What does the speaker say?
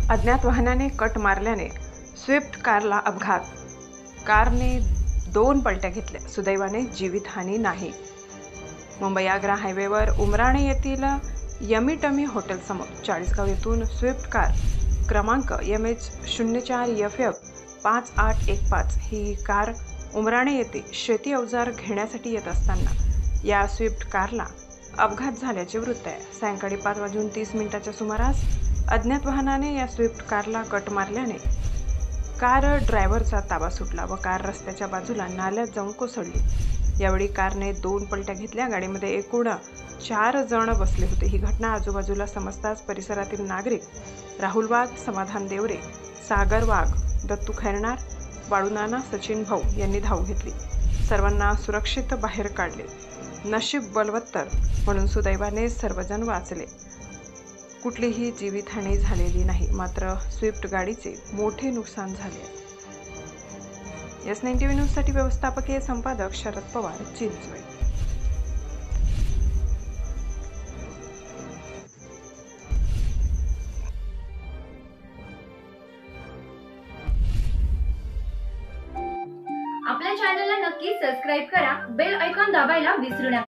अज्ञात वाहनाने कट मारल्याने स्विफ्ट कारला अपघात। कारने 2 पलट्या घेतल्या, सुदैवाने जीवितहानी नाही। मुंबई आग्रा हायवेवर उमराणे येथील यमी टमी हॉटेलसमोर चाळीसगाव येथून स्विफ्ट कार क्रमांक MH04FF5815 ही कार उमराणे येथे शेती अवजार घेण्यासाठी येत असताना या स्विफ्ट कारला अपघात झाल्याचे वृत्त आहे। सायंकाळी 5:30 सुमारास अज्ञात वाहनाने या स्विफ्ट कारला कट मारल्याने कार ड्रायव्हरचा ताबा सुटला व कार रस्त्याच्या बाजूला नाल्यात जाऊन कोसळली। यावेळी कारने 2 पलट्या घेतल्या। गाडीमध्ये एकूण 4 जण बसले होते। ही घटना आजूबाजूला समजताच परिसरातील नागरिक राहुल वाघ, समाधान देवरे, सागर वाघ, दत्तू खैरनार, बाळूनाना, सचिन भाऊ यांनी धाव घेतली। सर्वांना सुरक्षित बाहेर काढले। नशीब बलवत्तर म्हणून सुदैवाने सर्वजण वाचले। कुठलीही जीवितहानी झालेली नाही, मात्र स्विफ्ट गाडीचे मोठे नुकसान झाले। S9 न्यूजसाठी व्यवस्थापकीय संपादक शरद पवार, चिंचवड। आपल्या चॅनलला नक्की सबस्क्राइब करा, बेल आयकॉन दाबायला विसरू नका।